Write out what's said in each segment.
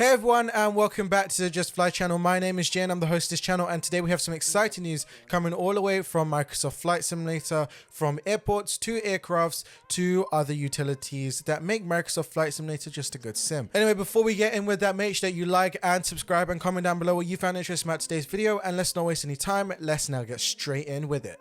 Hey everyone, and welcome back to the Justfly channel. My name is Jay and I'm the host of this channel, and today we have some exciting news coming all the way from Microsoft Flight Simulator, from airports to aircrafts to other utilities that make Microsoft Flight Simulator just a good sim. Anyway, before we get in with that, make sure that you like and subscribe and comment down below what you found interesting about today's video, and let's not waste any time. Let's now get straight in with it.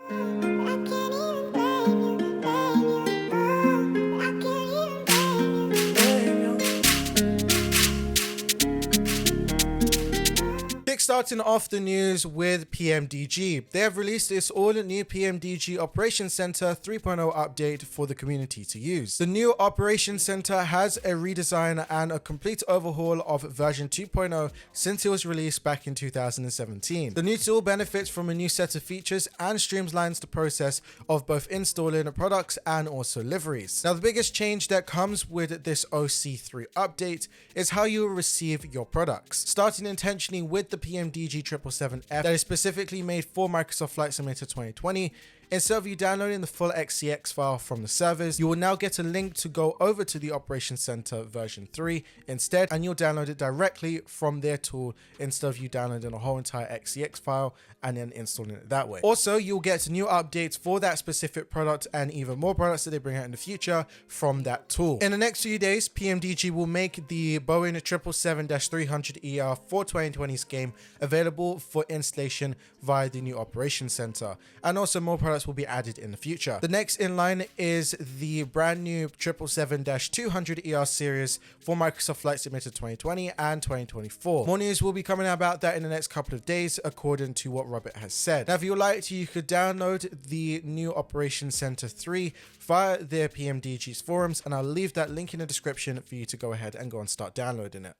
Starting off the news with PMDG. They have released this all-new PMDG Operations Center 3.0 update for the community to use. The new Operations Center has a redesign and a complete overhaul of version 2.0 since it was released back in 2017. The new tool benefits from a new set of features and streamlines the process of both installing products and also liveries. Now, the biggest change that comes with this OC3 update is how you will receive your products. Starting intentionally with the PMDG 777F that is specifically made for Microsoft Flight Simulator 2020. Instead of you downloading the full XCX file from the servers, you will now get a link to go over to the Operations Center version 3 instead, and you'll download it directly from their tool instead of you downloading a whole entire XCX file and then installing it that way. Also, you'll get new updates for that specific product and even more products that they bring out in the future from that tool. In the next few days, PMDG will make the Boeing 777-300ER for 2020's game available for installation via the new Operations Center, and also more products will be added in the future. The next in line is the brand new 777-200ER series for Microsoft Flight Simulator 2020 and 2024. More news will be coming out about that in the next couple of days, according to what Robert has said. Now, if you would like to, you could download the new Operations Center 3 via their PMDG's forums, and I'll leave that link in the description for you to go ahead and go and start downloading it.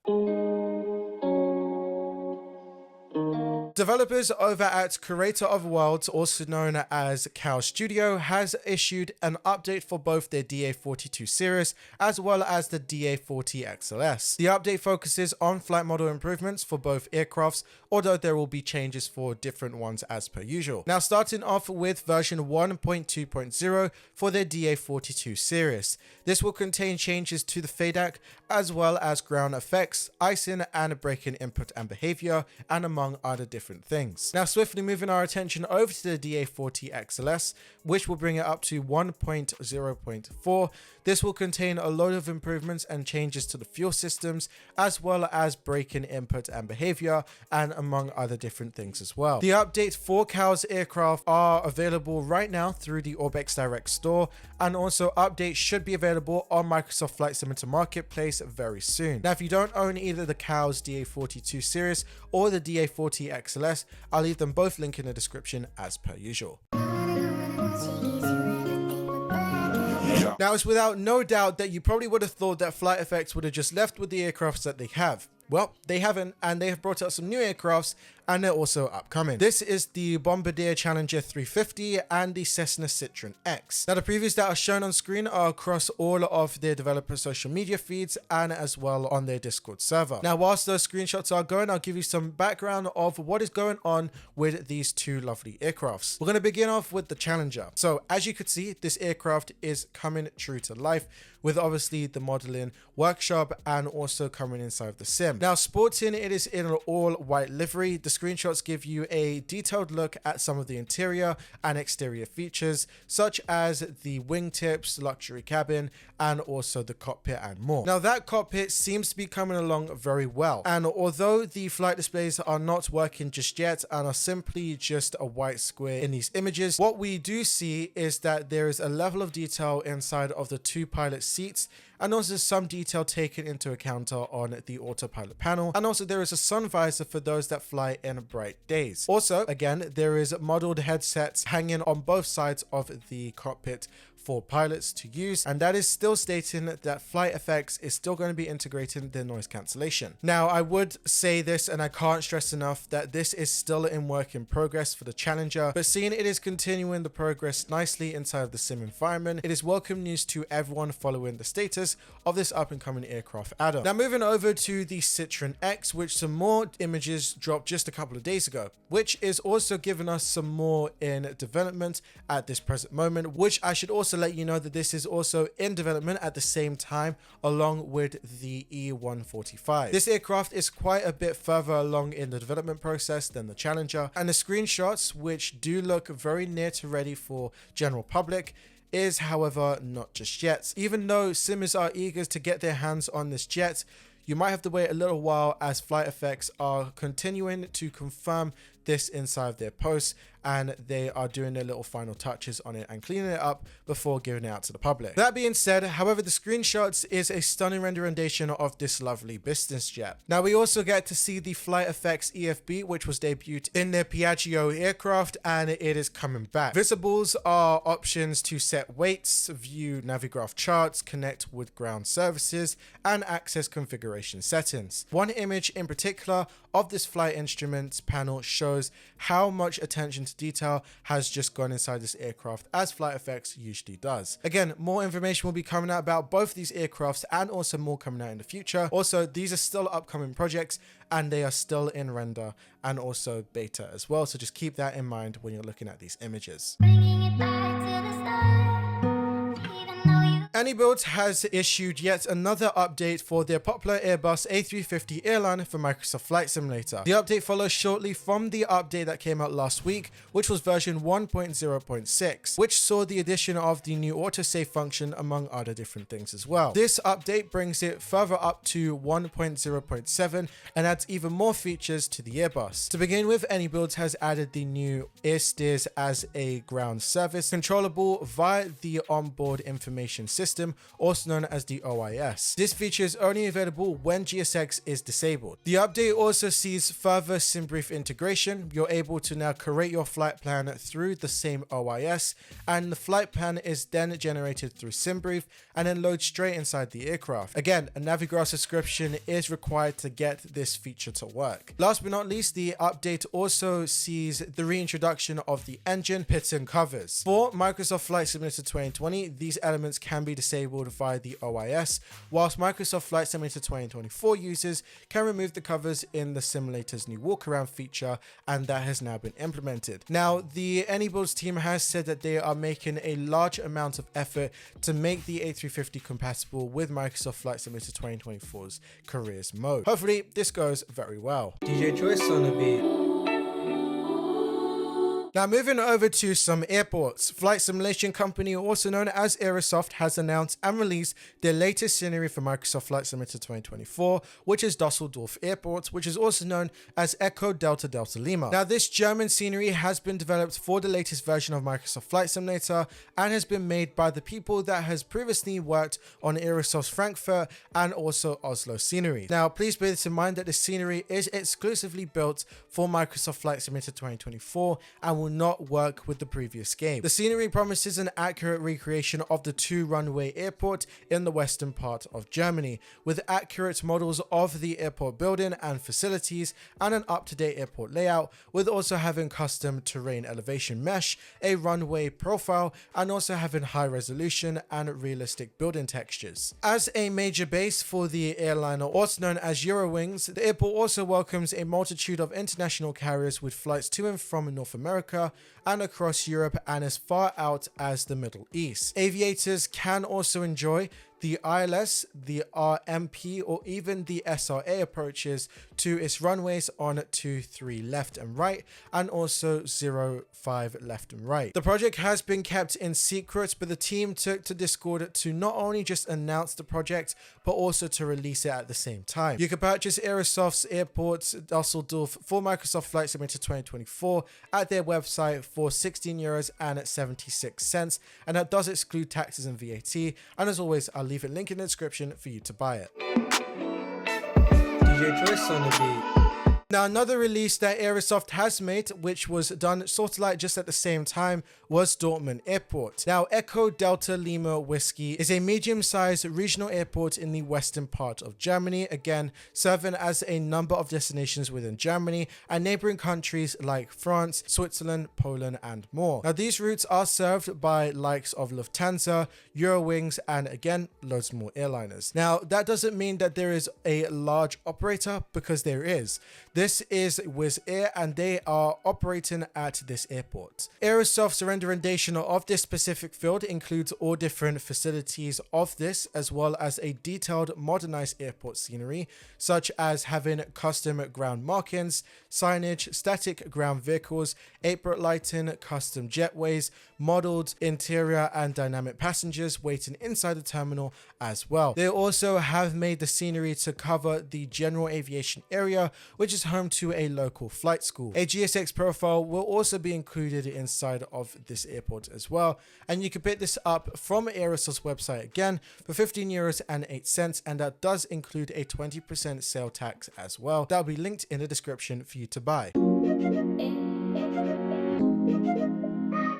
Developers over at Creator of Worlds, also known as Cow Studio, has issued an update for both their DA42 series as well as the DA40 XLS. The update focuses on flight model improvements for both aircrafts, although there will be changes for different ones as per usual. Now, starting off with version 1.2.0 for their DA42 series. This will contain changes to the FADAC as well as ground effects, icing and braking input and behavior, and among other different things. Now, swiftly moving our attention over to the DA40 XLS, which will bring it up to 1.0.4. This will contain a load of improvements and changes to the fuel systems, as well as braking input and behavior, and among other different things as well. The updates for Cow's aircraft are available right now through the Orbex Direct store, and also updates should be available on Microsoft Flight Simulator Marketplace very soon. Now, if you don't own either the Cow's DA42 series or the DA40 XLS, I'll leave them both linked in the description as per usual. Now, it's without no doubt that you probably would have thought that FlightFX would have just left with the aircrafts that they have. Well, they haven't, and they have brought out some new aircrafts, and they're also upcoming. This is the Bombardier Challenger 350 and the Cessna Citation X. Now, the previews that are shown on screen are across all of their developer social media feeds and as well on their Discord server. Now, whilst those screenshots are going, I'll give you some background of what is going on with these two lovely aircrafts. We're going to begin off with the Challenger. So, as you could see, this aircraft is coming true to life, with obviously the modeling workshop and also coming inside the sim. Now, sporting, it is in an all white livery. The screenshots give you a detailed look at some of the interior and exterior features, such as the wingtips, luxury cabin, and also the cockpit and more. Now, that cockpit seems to be coming along very well, and although the flight displays are not working just yet and are simply just a white square in these images, what we do see is that there is a level of detail inside of the two pilot seats, and also some detail taken into account on the autopilot panel, and also there is a sun visor for those that fly in bright days. Also, again, there is modeled headsets hanging on both sides of the cockpit for pilots to use, and that is still stating that FlightFX is still going to be integrating their noise cancellation. Now, I would say this, and I can't stress enough, that this is still in work in progress for the Challenger, but seeing it is continuing the progress nicely inside of the sim environment, it is welcome news to everyone following the status of this up and coming aircraft add-on. Now, moving over to the Citation X, which some more images dropped just a couple of days ago, which is also giving us some more in development at this present moment, which I should also let you know that this is also in development at the same time along with the E145. This aircraft is quite a bit further along in the development process than the Challenger, and the screenshots, which do look very near to ready for general public, is however not just yet. Even though simmers are eager to get their hands on this jet, you might have to wait a little while as FlightFX are continuing to confirm this inside their posts, and they are doing their little final touches on it and cleaning it up before giving it out to the public. That being said, however, the screenshots is a stunning rendition of this lovely business jet. Now we also get to see the FlightFX EFB, which was debuted in their Piaggio aircraft, and it is coming back. Visibles are options to set weights, view Navigraph charts, connect with ground services, and access configuration settings. One image in particular of this flight instruments panel shows how much attention to detail has just gone inside this aircraft, as FlightFX usually does. Again, more information will be coming out about both these aircrafts and also more coming out in the future. Also, these are still upcoming projects and they are still in render and also beta as well, so just keep that in mind when you're looking at these images. iniBuilds has issued yet another update for their popular Airbus A350 airliner for Microsoft Flight Simulator. The update follows shortly from the update that came out last week, which was version 1.0.6, which saw the addition of the new autosave function among other different things as well. This update brings it further up to 1.0.7 and adds even more features to the Airbus. To begin with, iniBuilds has added the new air steers as a ground service, controllable via the onboard information system, also known as the OIS. This feature is only available when GSX is disabled. The update also sees further SimBrief integration. You're able to now create your flight plan through the same OIS, and the flight plan is then generated through SimBrief and then loads straight inside the aircraft. Again, a Navigraph subscription is required to get this feature to work. Last but not least, the update also sees the reintroduction of the engine, pits and covers. For Microsoft Flight Simulator 2020, these elements can be disabled via the OIS, whilst Microsoft Flight Simulator 2024 users can remove the covers in the simulator's new walkaround feature, and that has now been implemented. Now, the iniBuilds team has said that they are making a large amount of effort to make the A350 compatible with Microsoft Flight Simulator 2024's careers mode. Hopefully, this goes very well. DJ Choice on the beat. Now moving over to some airports, flight simulation company also known as Aerosoft has announced and released their latest scenery for Microsoft Flight Simulator 2024, which is Dusseldorf Airport, which is also known as Echo Delta Delta Lima. Now this German scenery has been developed for the latest version of Microsoft Flight Simulator and has been made by the people that has previously worked on Aerosoft's Frankfurt and also Oslo scenery. Now please bear this in mind that the scenery is exclusively built for Microsoft Flight Simulator 2024 and will not work with the previous game. The scenery promises an accurate recreation of the two-runway airport in the western part of Germany, with accurate models of the airport building and facilities and an up-to-date airport layout, with also having custom terrain elevation mesh, a runway profile, and also having high resolution and realistic building textures. As a major base for the airliner, also known as Eurowings, the airport also welcomes a multitude of international carriers with flights to and from North America and across Europe and as far out as the Middle East. Aviators can also enjoy the ILS, the RMP, or even the SRA approaches to its runways on 23 left and right, and also 05 left and right. The project has been kept in secret, but the team took to Discord to not only just announce the project, but also to release it at the same time. You can purchase Aerosoft's Airport Dusseldorf for Microsoft Flight Simulator 2024 at their website for €16.76, and that does exclude taxes and VAT, and as always, I'll leave a link in the description for you to buy it. DJ Choice on the beat. Now another release that Aerosoft has made, which was done sort of like just at the same time, was Dortmund Airport. Now Echo Delta Lima Whiskey is a medium-sized regional airport in the western part of Germany, again serving as a number of destinations within Germany and neighboring countries like France, Switzerland, Poland and more. Now these routes are served by likes of Lufthansa, Eurowings and again loads more airliners. Now that doesn't mean that there is a large operator, because there is. This is Wizz Air and they are operating at this airport. Aerosoft's renderization of this specific field includes all different facilities of this, as well as a detailed modernized airport scenery, such as having custom ground markings, signage, static ground vehicles, apron lighting, custom jetways, modeled interior and dynamic passengers waiting inside the terminal as well. They also have made the scenery to cover the general aviation area, which is home to a local flight school. A GSX profile will also be included inside of this airport as well, and you can pick this up from Aerosoft's website again for €15.08, and that does include a 20% sale tax as well. That'll be linked in the description for you to buy.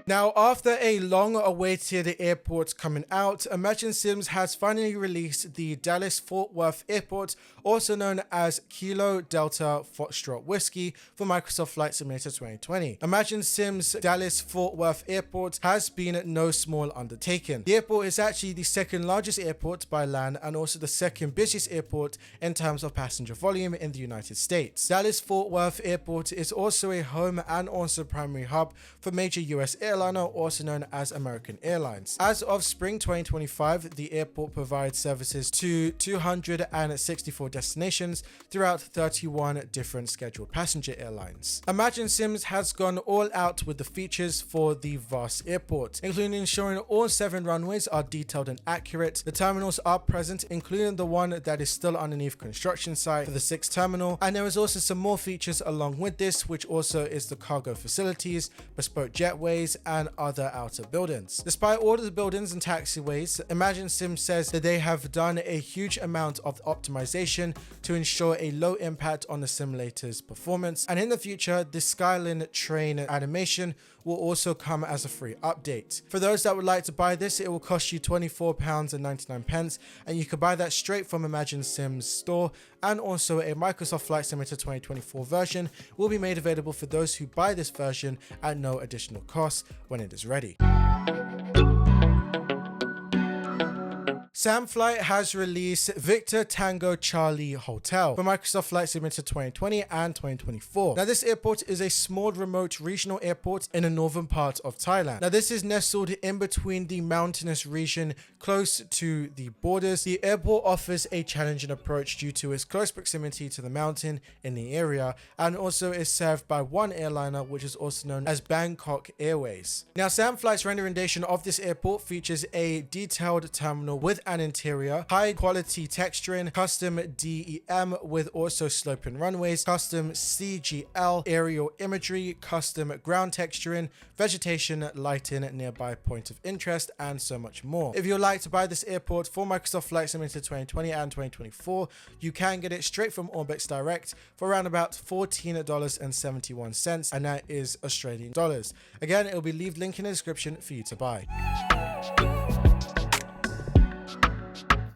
Now, after a long-awaited airport coming out, Imaginesim has finally released the Dallas-Fort Worth Airport, also known as Kilo Delta Foxtrot Whiskey for Microsoft Flight Simulator 2020. Imaginesim's Dallas-Fort Worth Airport has been no small undertaking. The airport is actually the second largest airport by land and also the second busiest airport in terms of passenger volume in the United States. Dallas-Fort Worth Airport is also a home and also primary hub for major US airliner, also known as American Airlines. As of spring 2025, the airport provides services to 264 destinations throughout 31 different scheduled passenger airlines. Imaginesim has gone all out with the features for the vast airport, including ensuring all 7 runways are detailed and accurate. The terminals are present, including the one that is still underneath construction site for the 6th terminal, and there is also some more features along with this, which also is the cargo facilities, bespoke jetways, and other outer buildings. Despite all of the buildings and taxiways, Imaginesim says that they have done a huge amount of optimization to ensure a low impact on the simulator's performance, and in the future, the Skyline train animation will also come as a free update. For those that would like to buy this, it will cost you £24.99, and you can buy that straight from Imaginesim's store, and also a Microsoft Flight Simulator 2024 version will be made available for those who buy this version at no additional cost when it is ready. SiamFlight has released Victor Tango Charlie Hotel for Microsoft Flight Simulator 2020 and 2024. Now, this airport is a small remote regional airport in the northern part of Thailand. Now, this is nestled in between the mountainous region close to the borders. The airport offers a challenging approach due to its close proximity to the mountain in the area, and also is served by one airliner, which is also known as Bangkok Airways. Now, SiamFlight's renderization of this airport features a detailed terminal with an interior, high quality texturing, custom DEM with also sloping runways, custom CGL aerial imagery, custom ground texturing, vegetation, lighting, nearby point of interest, and so much more. If you'd like to buy this airport for Microsoft Flight Simulator 2020 and 2024, you can get it straight from Orbx Direct for around about $14.71, and that is Australian dollars. Again, it will be leave link in the description for you to buy.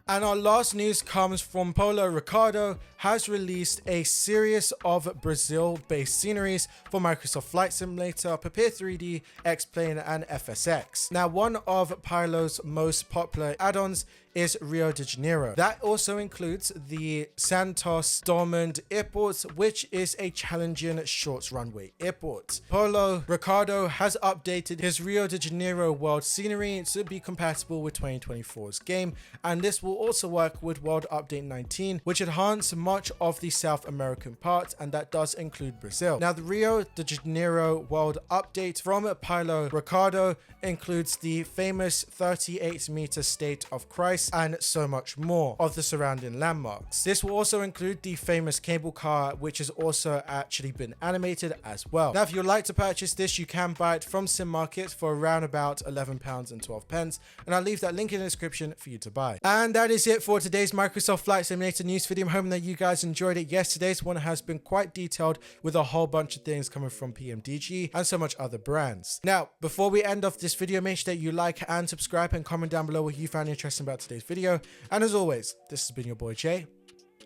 And our last news comes from Paulo. Ricardo has released a series of Brazil-based sceneries for Microsoft Flight Simulator, Prepare 3D, X-Plane, and FSX. Now, one of Paulo's most popular add-ons is Rio de Janeiro. That also includes the Santos Dortmund airport, which is a challenging short runway airport. Paulo Ricardo has updated his Rio de Janeiro world scenery to be compatible with 2024's game, and this will also work with World Update 19, which enhances much of the South American part, and that does include Brazil. Now, the Rio de Janeiro world update from Paulo Ricardo includes the famous 38-meter State of Christ and so much more of the surrounding landmarks. This will also include the famous cable car, which has also actually been animated as well. Now, if you'd like to purchase this, you can buy it from Sim Market for around about £11.12, and I'll leave that link in the description for you to buy. And that is it for today's Microsoft Flight Simulator news video. I'm hoping that you guys enjoyed it. Yes, today's one has been quite detailed with a whole bunch of things coming from PMDG and so much other brands. Now, before we end off this video, make sure that you like and subscribe and comment down below what you found interesting about today's video. And as always, this has been your boy Jay.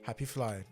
Happy flying.